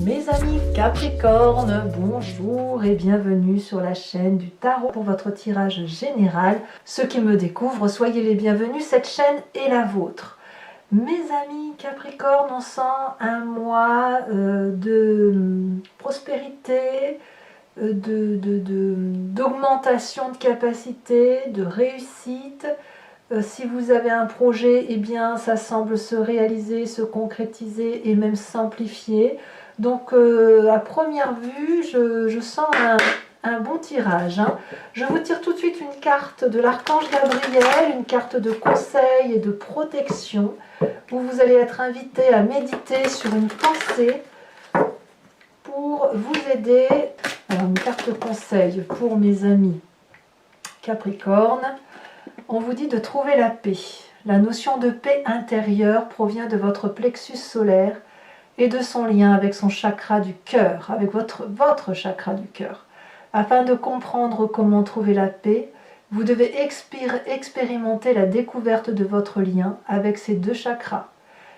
Mes amis Capricorne, bonjour et bienvenue sur la chaîne du tarot pour votre tirage général. Ceux qui me découvrent, soyez les bienvenus, cette chaîne est la vôtre. Mes amis Capricorne, on sent un mois de prospérité, d'augmentation de capacité, de réussite. Si vous avez un projet, eh bien ça semble se réaliser, se concrétiser et même s'amplifier. Donc à première vue, je sens un bon tirage. Je vous tire tout de suite une carte de l'archange Gabriel, une carte de conseil et de protection, où vous allez être invité à méditer sur une pensée pour vous aider. Alors, une carte conseil pour mes amis Capricorne. On vous dit de trouver la paix. La notion de paix intérieure provient de votre plexus solaire et de son lien avec son chakra du cœur, avec votre chakra du cœur. Afin de comprendre comment trouver la paix, vous devez expérimenter la découverte de votre lien avec ces deux chakras.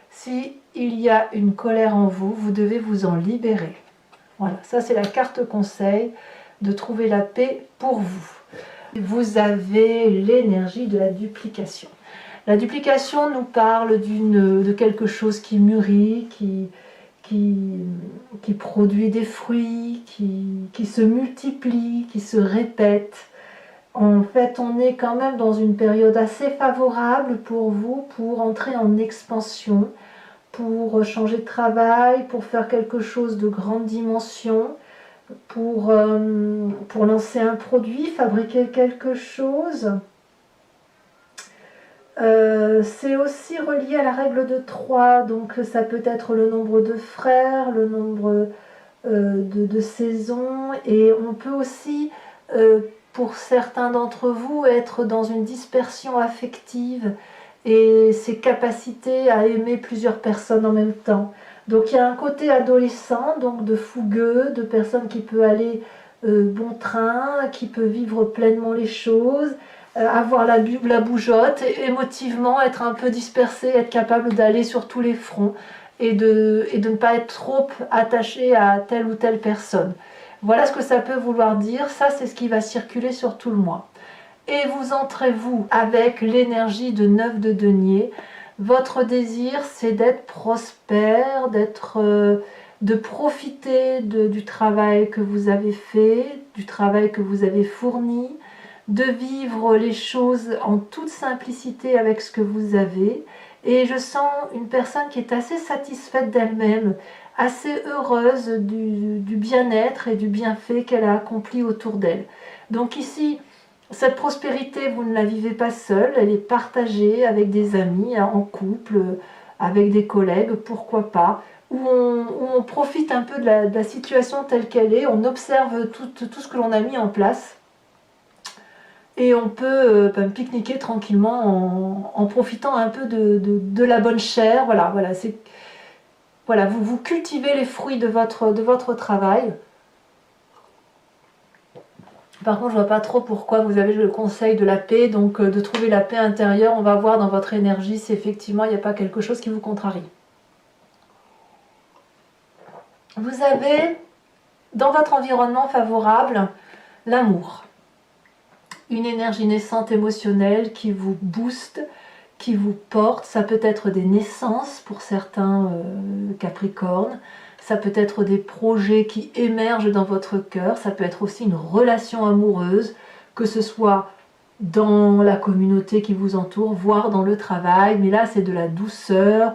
Si il y a une colère en vous, vous devez vous en libérer. Voilà, ça c'est la carte conseil de trouver la paix pour vous. Vous avez l'énergie de la duplication. La duplication nous parle de quelque chose qui mûrit, qui produit des fruits, qui se multiplie, qui se répète. En fait, on est quand même dans une période assez favorable pour vous, pour entrer en expansion, pour changer de travail, pour faire quelque chose de grande dimension, pour lancer un produit, fabriquer quelque chose. C'est aussi relié à la règle de 3, donc ça peut être le nombre de frères, le nombre de saisons, et on peut aussi, pour certains d'entre vous, être dans une dispersion affective et ses capacités à aimer plusieurs personnes en même temps. Donc il y a un côté adolescent, donc de fougueux, de personne qui peut aller bon train, qui peut vivre pleinement les choses, avoir la bougeotte, émotivement être un peu dispersé, être capable d'aller sur tous les fronts et de ne pas être trop attaché à telle ou telle personne. Voilà ce que ça peut vouloir dire, ça c'est ce qui va circuler sur tout le mois. Et vous entrez vous avec l'énergie de 9 de denier. Votre désir, c'est d'être prospère, de profiter du travail que vous avez fait, du travail que vous avez fourni, de vivre les choses en toute simplicité avec ce que vous avez. Et je sens une personne qui est assez satisfaite d'elle-même, assez heureuse du bien-être et du bienfait qu'elle a accompli autour d'elle. Donc ici, cette prospérité, vous ne la vivez pas seule, elle est partagée avec des amis, en couple, avec des collègues, pourquoi pas, où on profite un peu de la situation telle qu'elle est, on observe tout ce que l'on a mis en place, et on peut pique-niquer tranquillement en profitant un peu de la bonne chair. Voilà, vous cultivez les fruits de votre travail. Par contre, je ne vois pas trop pourquoi vous avez le conseil de la paix, donc de trouver la paix intérieure. On va voir dans votre énergie si effectivement il n'y a pas quelque chose qui vous contrarie. Vous avez dans votre environnement favorable l'amour. Une énergie naissante émotionnelle qui vous booste, qui vous porte. Ça peut être des naissances pour certains Capricornes. Ça peut être des projets qui émergent dans votre cœur, ça peut être aussi une relation amoureuse, que ce soit dans la communauté qui vous entoure, voire dans le travail, mais là c'est de la douceur,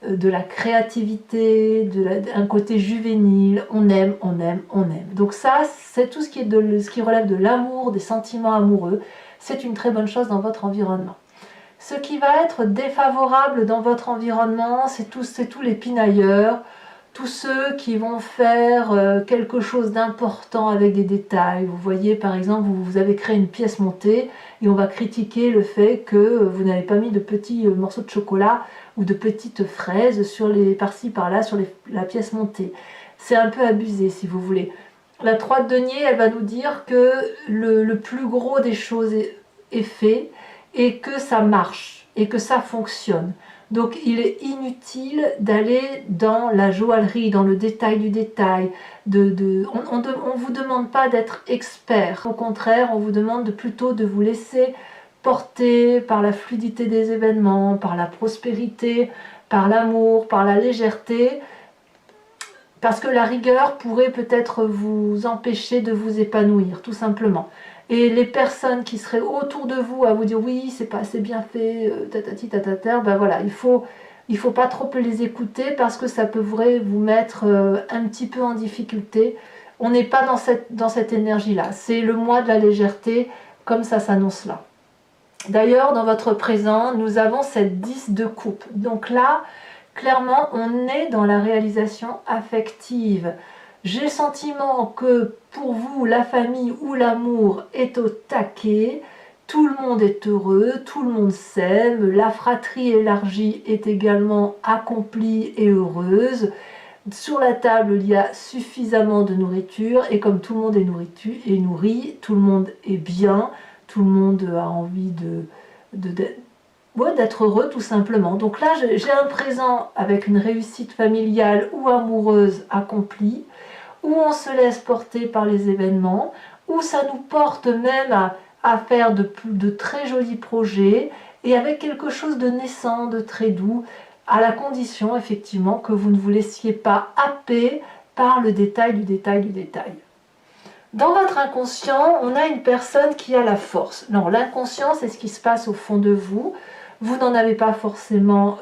de la créativité, un côté juvénile, on aime, on aime, on aime. Donc ça, c'est tout ce qui relève de l'amour, des sentiments amoureux, c'est une très bonne chose dans votre environnement. Ce qui va être défavorable dans votre environnement, c'est tous les pinailleurs, tous ceux qui vont faire quelque chose d'important avec des détails. Vous voyez, par exemple, vous avez créé une pièce montée et on va critiquer le fait que vous n'avez pas mis de petits morceaux de chocolat ou de petites fraises par-ci par-là sur la pièce montée. C'est un peu abusé, si vous voulez. La 3 de denier, elle va nous dire que le plus gros des choses est fait et que ça marche et que ça fonctionne. Donc il est inutile d'aller dans la joaillerie, dans le détail du détail. On ne vous demande pas d'être expert. Au contraire, on vous demande plutôt de vous laisser porter par la fluidité des événements, par la prospérité, par l'amour, par la légèreté. Parce que la rigueur pourrait peut-être vous empêcher de vous épanouir, tout simplement. Et les personnes qui seraient autour de vous à vous dire oui, c'est pas assez bien fait, tatati tatata, ben voilà, il faut pas trop les écouter parce que ça pourrait vous mettre un petit peu en difficulté. On n'est pas dans cette énergie-là. C'est le mois de la légèreté, comme ça s'annonce là. D'ailleurs, dans votre présent, nous avons cette 10 de coupe. Donc là, clairement, on est dans la réalisation affective. J'ai le sentiment que pour vous, la famille ou l'amour est au taquet, tout le monde est heureux, tout le monde s'aime, la fratrie élargie est également accomplie et heureuse. Sur la table, il y a suffisamment de nourriture et comme tout le monde est nourri, tout le monde est bien, tout le monde a envie d'être heureux tout simplement. Donc là, j'ai un présent avec une réussite familiale ou amoureuse accomplie, où on se laisse porter par les événements, où ça nous porte même à faire de très jolis projets, et avec quelque chose de naissant, de très doux, à la condition effectivement que vous ne vous laissiez pas happer par le détail du détail du détail. Dans votre inconscient, on a une personne qui a la force. Non, l'inconscient, c'est ce qui se passe au fond de vous. Vous n'en avez pas forcément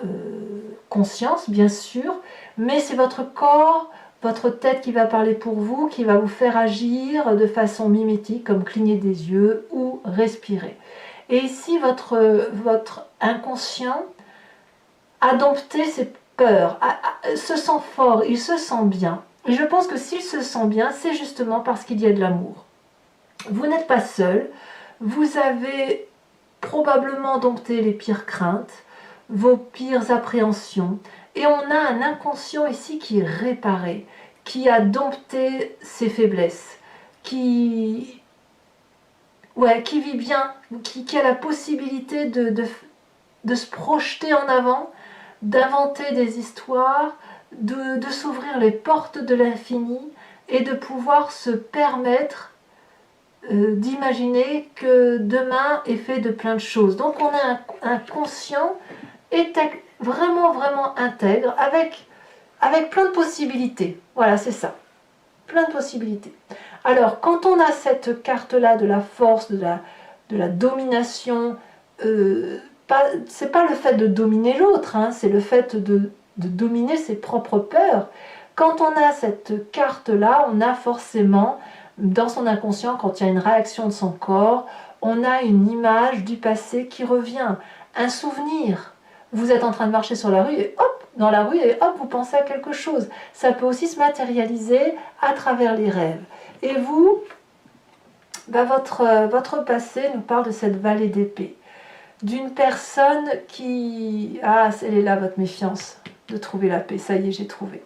conscience, bien sûr, mais c'est votre corps, votre tête qui va parler pour vous, qui va vous faire agir de façon mimétique, comme cligner des yeux ou respirer. Et ici, votre inconscient a dompté ses peurs, se sent fort, il se sent bien. Et je pense que s'il se sent bien, c'est justement parce qu'il y a de l'amour. Vous n'êtes pas seul, vous avez probablement dompté les pires craintes, vos pires appréhensions, et on a un inconscient ici qui est réparé, qui a dompté ses faiblesses, qui vit bien, qui a la possibilité de se projeter en avant, d'inventer des histoires, de s'ouvrir les portes de l'infini et de pouvoir se permettre d'imaginer que demain est fait de plein de choses. Donc on a un conscient vraiment, vraiment intègre avec plein de possibilités. Voilà, c'est ça. Plein de possibilités. Alors, quand on a cette carte-là de la force, de la domination, c'est pas le fait de dominer l'autre, hein, c'est le fait de dominer ses propres peurs. Quand on a cette carte-là, on a forcément, dans son inconscient, quand il y a une réaction de son corps, on a une image du passé qui revient, un souvenir. Vous êtes en train de marcher sur la rue et hop, dans la rue, et hop, vous pensez à quelque chose. Ça peut aussi se matérialiser à travers les rêves. Et vous, votre passé nous parle de cette vallée d'épée. D'une personne qui... Ah, elle est là, votre méfiance de trouver la paix. Ça y est, j'ai trouvé.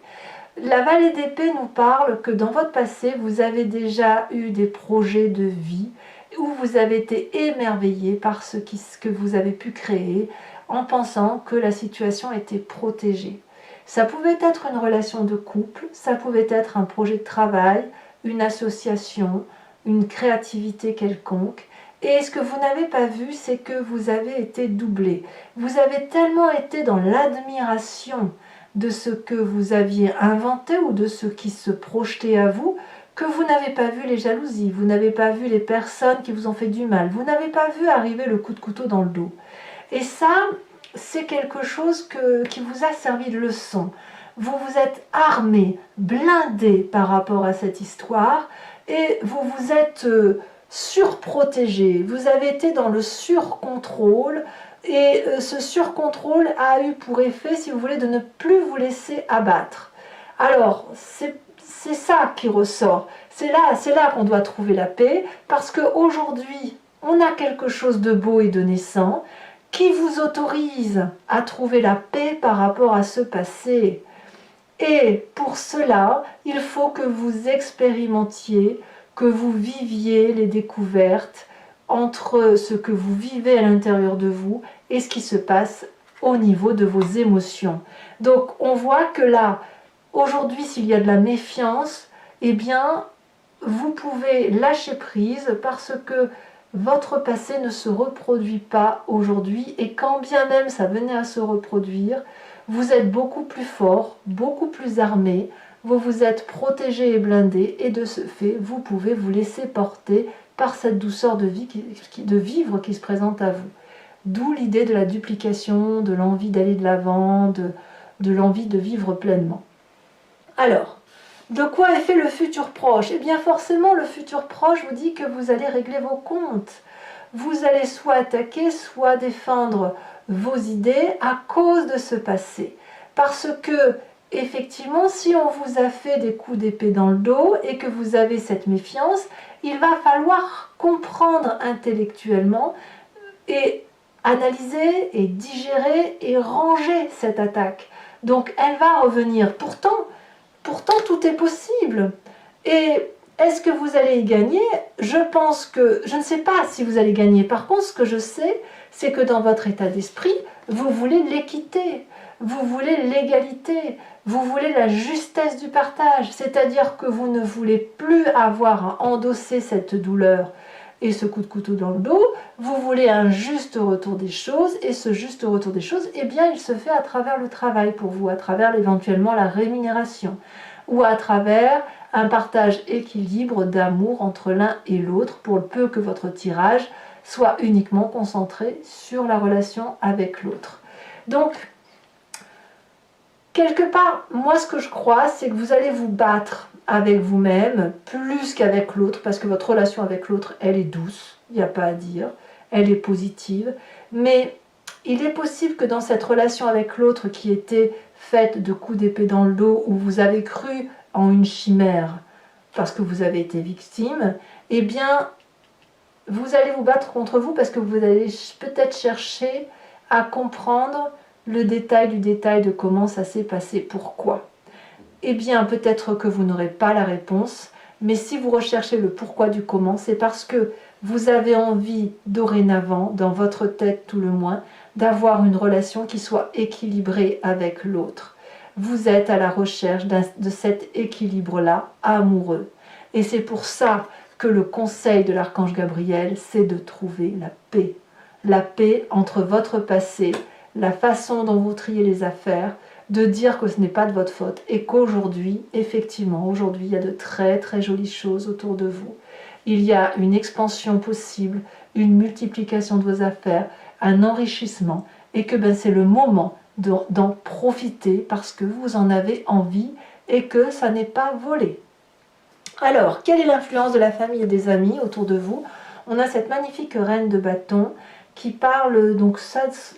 La vallée d'épée nous parle que dans votre passé, vous avez déjà eu des projets de vie où vous avez été émerveillé par ce que vous avez pu créer en pensant que la situation était protégée. Ça pouvait être une relation de couple, ça pouvait être un projet de travail, une association, une créativité quelconque. Et ce que vous n'avez pas vu, c'est que vous avez été doublé. Vous avez tellement été dans l'admiration de ce que vous aviez inventé ou de ce qui se projetait à vous, que vous n'avez pas vu les jalousies, vous n'avez pas vu les personnes qui vous ont fait du mal, vous n'avez pas vu arriver le coup de couteau dans le dos. Et ça, c'est quelque chose qui vous a servi de leçon. Vous vous êtes armé, blindé par rapport à cette histoire, et vous vous êtes surprotégé. Vous avez été dans le surcontrôle, et ce surcontrôle a eu pour effet, si vous voulez, de ne plus vous laisser abattre. Alors, c'est ça qui ressort. C'est là qu'on doit trouver la paix, parce qu'aujourd'hui, on a quelque chose de beau et de naissant qui vous autorise à trouver la paix par rapport à ce passé. Et pour cela, il faut que vous expérimentiez, que vous viviez les découvertes entre ce que vous vivez à l'intérieur de vous et ce qui se passe au niveau de vos émotions. Donc on voit que là, aujourd'hui, s'il y a de la méfiance, eh bien, vous pouvez lâcher prise parce que votre passé ne se reproduit pas aujourd'hui, et quand bien même ça venait à se reproduire, vous êtes beaucoup plus fort, beaucoup plus armé, vous vous êtes protégé et blindé, et de ce fait, vous pouvez vous laisser porter par cette douceur de vie, de vivre qui se présente à vous. D'où l'idée de la duplication, de l'envie d'aller de l'avant, de l'envie de vivre pleinement. Alors, de quoi est fait le futur proche? Eh bien forcément, le futur proche vous dit que vous allez régler vos comptes. Vous allez soit attaquer, soit défendre vos idées à cause de ce passé. Parce que, effectivement, si on vous a fait des coups d'épée dans le dos et que vous avez cette méfiance, il va falloir comprendre intellectuellement et analyser et digérer et ranger cette attaque. Donc elle va revenir. Pourtant, tout est possible. Et est-ce que vous allez y gagner? Je pense que, je ne sais pas si vous allez gagner. Par contre, ce que je sais, c'est que dans votre état d'esprit, vous voulez l'équité, vous voulez l'égalité, vous voulez la justesse du partage. C'est-à-dire que vous ne voulez plus avoir à endosser cette douleur et ce coup de couteau dans le dos, vous voulez un juste retour des choses, et ce juste retour des choses, eh bien, il se fait à travers le travail pour vous, à travers éventuellement la rémunération, ou à travers un partage équilibre d'amour entre l'un et l'autre, pour le peu que votre tirage soit uniquement concentré sur la relation avec l'autre. Donc, quelque part, moi ce que je crois, c'est que vous allez vous battre avec vous-même, plus qu'avec l'autre, parce que votre relation avec l'autre, elle est douce, il n'y a pas à dire, elle est positive, mais il est possible que dans cette relation avec l'autre qui était faite de coups d'épée dans le dos, où vous avez cru en une chimère, parce que vous avez été victime, eh bien, vous allez vous battre contre vous, parce que vous allez peut-être chercher à comprendre le détail du détail de comment ça s'est passé, pourquoi. Eh bien, peut-être que vous n'aurez pas la réponse, mais si vous recherchez le pourquoi du comment, c'est parce que vous avez envie, dorénavant, dans votre tête tout le moins, d'avoir une relation qui soit équilibrée avec l'autre. Vous êtes à la recherche de cet équilibre-là, amoureux. Et c'est pour ça que le conseil de l'archange Gabriel, c'est de trouver la paix. La paix entre votre passé, la façon dont vous triez les affaires, de dire que ce n'est pas de votre faute et qu'aujourd'hui, effectivement, aujourd'hui, il y a de très très jolies choses autour de vous. Il y a une expansion possible, une multiplication de vos affaires, un enrichissement, et que c'est le moment d'en profiter parce que vous en avez envie et que ça n'est pas volé. Alors, quelle est l'influence de la famille et des amis autour de vous? On a cette magnifique reine de bâton qui parle, donc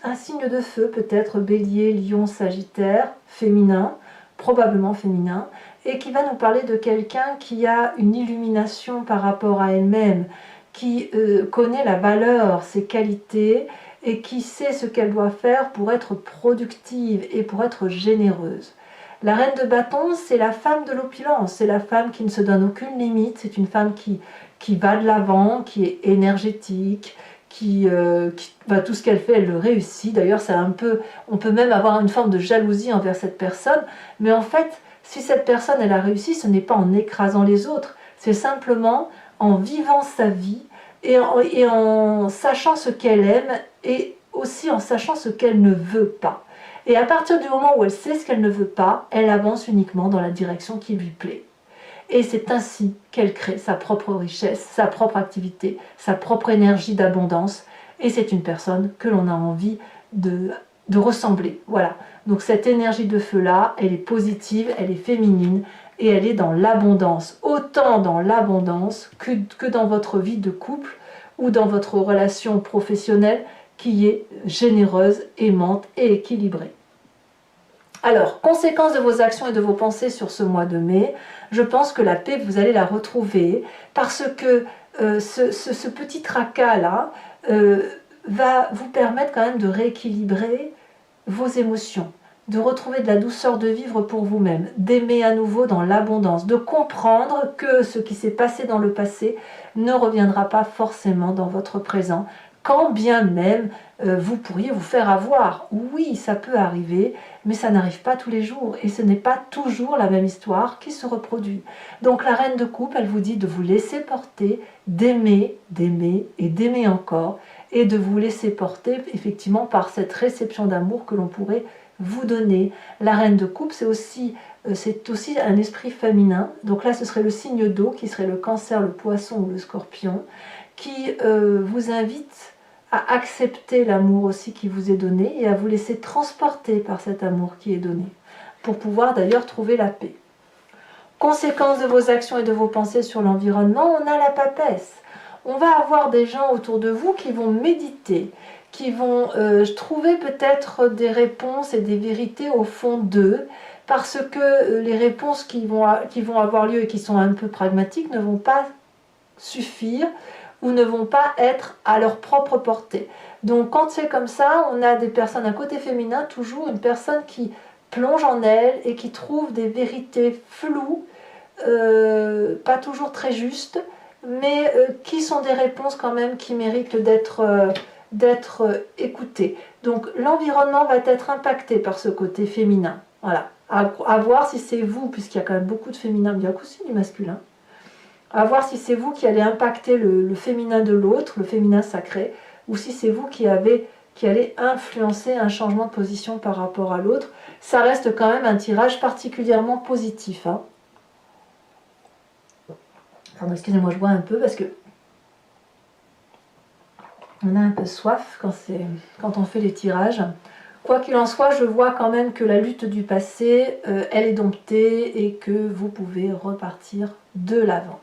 un signe de feu, peut-être Bélier, Lion, Sagittaire, féminin, probablement féminin, et qui va nous parler de quelqu'un qui a une illumination par rapport à elle-même, qui connaît la valeur, ses qualités, et qui sait ce qu'elle doit faire pour être productive et pour être généreuse. La reine de bâton, c'est la femme de l'opulence, c'est la femme qui ne se donne aucune limite, c'est une femme qui va de l'avant, qui est énergétique, tout ce qu'elle fait, elle le réussit. D'ailleurs, on peut même avoir une forme de jalousie envers cette personne, mais en fait, si cette personne, elle a réussi, ce n'est pas en écrasant les autres, c'est simplement en vivant sa vie et en sachant ce qu'elle aime et aussi en sachant ce qu'elle ne veut pas. Et à partir du moment où elle sait ce qu'elle ne veut pas, elle avance uniquement dans la direction qui lui plaît. Et c'est ainsi qu'elle crée sa propre richesse, sa propre activité, sa propre énergie d'abondance. Et c'est une personne que l'on a envie de ressembler. Voilà. Donc cette énergie de feu-là, elle est positive, elle est féminine et elle est dans l'abondance. Autant dans l'abondance que dans votre vie de couple ou dans votre relation professionnelle qui est généreuse, aimante et équilibrée. Alors, conséquence de vos actions et de vos pensées sur ce mois de mai, je pense que la paix, vous allez la retrouver parce que ce petit tracas-là va vous permettre quand même de rééquilibrer vos émotions, de retrouver de la douceur de vivre pour vous-même, d'aimer à nouveau dans l'abondance, de comprendre que ce qui s'est passé dans le passé ne reviendra pas forcément dans votre présent, quand bien même vous pourriez vous faire avoir. Oui, ça peut arriver, mais ça n'arrive pas tous les jours et ce n'est pas toujours la même histoire qui se reproduit. Donc la reine de coupe, elle vous dit de vous laisser porter, d'aimer, d'aimer et d'aimer encore et de vous laisser porter effectivement par cette réception d'amour que l'on pourrait vous donner. La reine de coupe, c'est aussi un esprit féminin. Donc là, ce serait le signe d'eau qui serait le cancer, le poisson ou le scorpion qui vous invite à accepter l'amour aussi qui vous est donné et à vous laisser transporter par cet amour qui est donné, pour pouvoir d'ailleurs trouver la paix. Conséquence de vos actions et de vos pensées sur l'environnement, on a la papesse. On va avoir des gens autour de vous qui vont méditer, qui vont trouver peut-être des réponses et des vérités au fond d'eux, parce que les réponses qui vont avoir lieu et qui sont un peu pragmatiques ne vont pas suffire ou ne vont pas être à leur propre portée. Donc quand c'est comme ça, on a des personnes, un côté féminin, toujours une personne qui plonge en elle et qui trouve des vérités floues, pas toujours très justes, mais qui sont des réponses quand même qui méritent d'être écoutées. Donc l'environnement va être impacté par ce côté féminin. Voilà. À voir si c'est vous, puisqu'il y a quand même beaucoup de féminin, mais il y a aussi du masculin. À voir si c'est vous qui allez impacter le féminin de l'autre, le féminin sacré, ou si c'est vous qui allez influencer un changement de position par rapport à l'autre. Ça reste quand même un tirage particulièrement positif. Hein. Pardon, excusez-moi, je bois un peu parce que on a un peu soif quand on fait les tirages. Quoi qu'il en soit, je vois quand même que la lutte du passé, elle est domptée et que vous pouvez repartir de l'avant.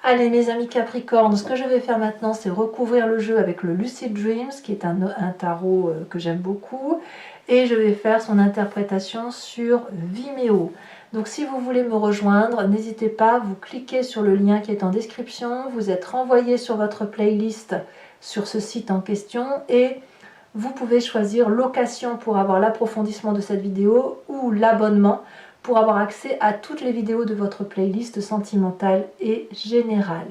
Allez mes amis Capricorne, ce que je vais faire maintenant, c'est recouvrir le jeu avec le Lucid Dreams, qui est un tarot que j'aime beaucoup. Et je vais faire son interprétation sur Vimeo. Donc si vous voulez me rejoindre, n'hésitez pas, vous cliquez sur le lien qui est en description. Vous êtes renvoyé sur votre playlist sur ce site en question. Et vous pouvez choisir location pour avoir l'approfondissement de cette vidéo ou l'abonnement pour avoir accès à toutes les vidéos de votre playlist sentimentale et générale.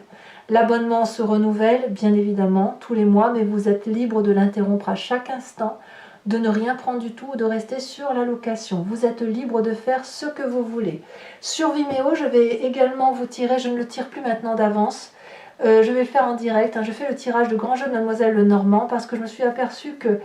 L'abonnement se renouvelle bien évidemment tous les mois, mais vous êtes libre de l'interrompre à chaque instant, de ne rien prendre du tout ou de rester sur la location. Vous êtes libre de faire ce que vous voulez. Sur Vimeo, je vais également vous tirer, je ne le tire plus maintenant d'avance, je vais le faire en direct. Hein. Je fais le tirage de Grand Jeu de Mademoiselle Lenormand parce que je me suis aperçue que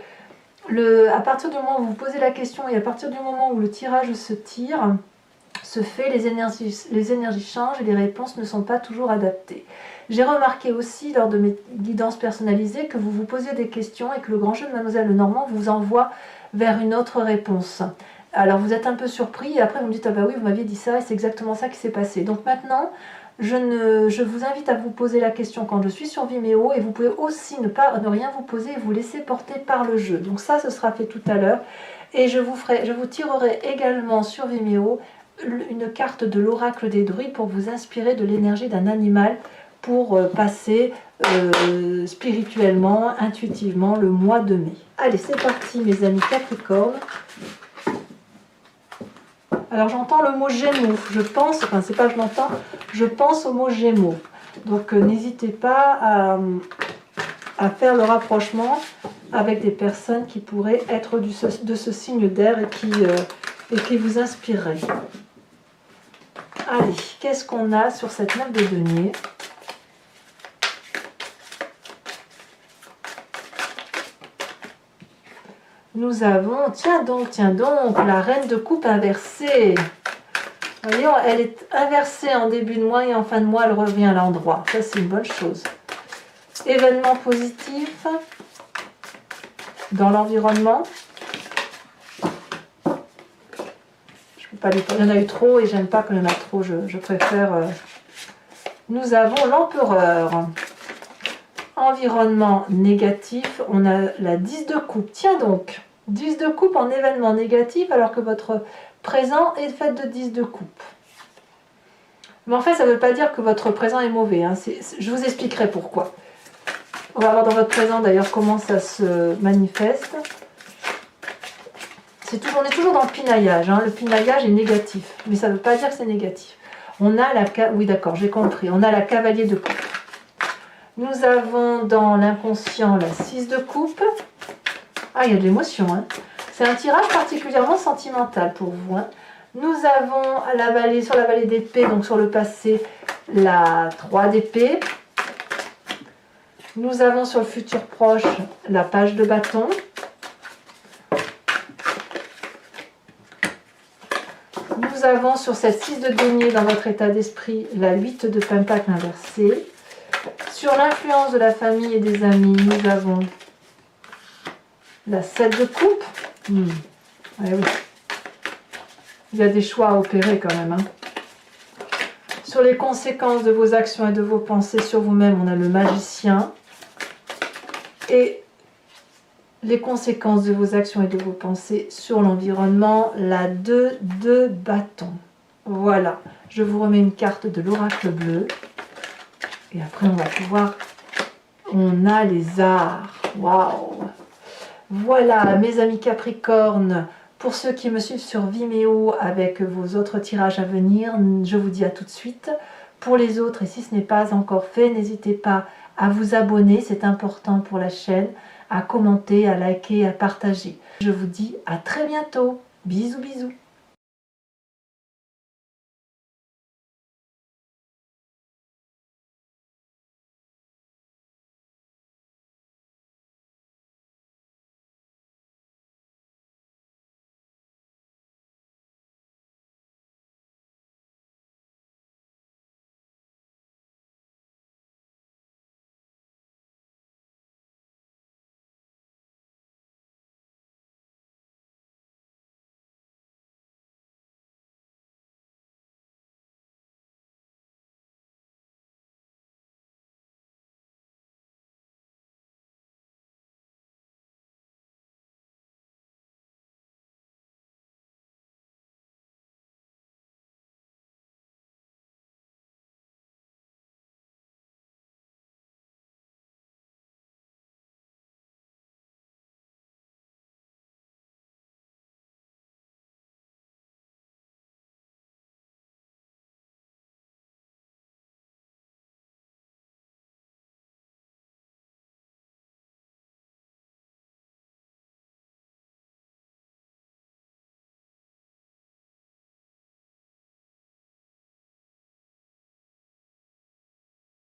à partir du moment où vous posez la question et à partir du moment où le tirage se fait, les énergies changent et les réponses ne sont pas toujours adaptées. J'ai remarqué aussi lors de mes guidances personnalisées que vous vous posez des questions et que le Grand Jeu de Mademoiselle Lenormand vous envoie vers une autre réponse. Alors vous êtes un peu surpris et après vous me dites « Ah bah oui, vous m'aviez dit ça et c'est exactement ça qui s'est passé ». Donc maintenant, je vous invite à vous poser la question quand je suis sur Vimeo et vous pouvez aussi ne rien vous poser et vous laisser porter par le jeu. Donc ça, ce sera fait tout à l'heure. Et je vous tirerai également sur Vimeo une carte de l'oracle des druides pour vous inspirer de l'énergie d'un animal pour passer spirituellement, intuitivement le mois de mai. Allez, c'est parti mes amis Capricorne. Alors j'entends le mot Gémeaux, je pense, enfin c'est pas je l'entends, je pense au mot Gémeaux. Donc n'hésitez pas à faire le rapprochement avec des personnes qui pourraient être de ce signe d'air et qui vous inspireraient. Allez, qu'est-ce qu'on a sur cette 9 de denier ? Nous avons, tiens donc, la reine de coupe inversée. Voyons, elle est inversée en début de mois et en fin de mois, elle revient à l'endroit. Ça, c'est une bonne chose. Événement positif dans l'environnement. Je peux pas lui parler, il y en a eu trop et j'aime pas qu'il y en a trop, je préfère. Nous avons l'empereur. Environnement négatif, on a la 10 de coupe. Tiens donc, 10 de coupe en événement négatif alors que votre présent est fait de 10 de coupe. Mais en fait, ça ne veut pas dire que votre présent est mauvais. Hein. Je vous expliquerai pourquoi. On va voir dans votre présent d'ailleurs comment ça se manifeste. On est toujours dans le pinaillage. Hein. Le pinaillage est négatif, mais ça ne veut pas dire que c'est négatif. On a oui d'accord, j'ai compris. On a la cavalier de coupe. Nous avons dans l'inconscient la 6 de coupe. Ah, il y a de l'émotion, hein. C'est un tirage particulièrement sentimental pour vous, hein. Nous avons sur la vallée d'épée, donc sur le passé, la 3 d'épée. Nous avons sur le futur proche la page de bâton. Nous avons sur cette 6 de denier dans votre état d'esprit la 8 de pentacle inversée. Sur l'influence de la famille et des amis, nous avons la 7 de coupe. Eh oui. Il y a des choix à opérer quand même, hein. Sur les conséquences de vos actions et de vos pensées sur vous-même, on a le magicien. Et les conséquences de vos actions et de vos pensées sur l'environnement, la 2 de bâton. Voilà, je vous remets une carte de l'oracle bleu. Et après, on va pouvoir... On a les arts. Waouh! Voilà, mes amis Capricorne. Pour ceux qui me suivent sur Vimeo avec vos autres tirages à venir, je vous dis à tout de suite. Pour les autres, et si ce n'est pas encore fait, n'hésitez pas à vous abonner, c'est important pour la chaîne, à commenter, à liker, à partager. Je vous dis à très bientôt. Bisous, bisous.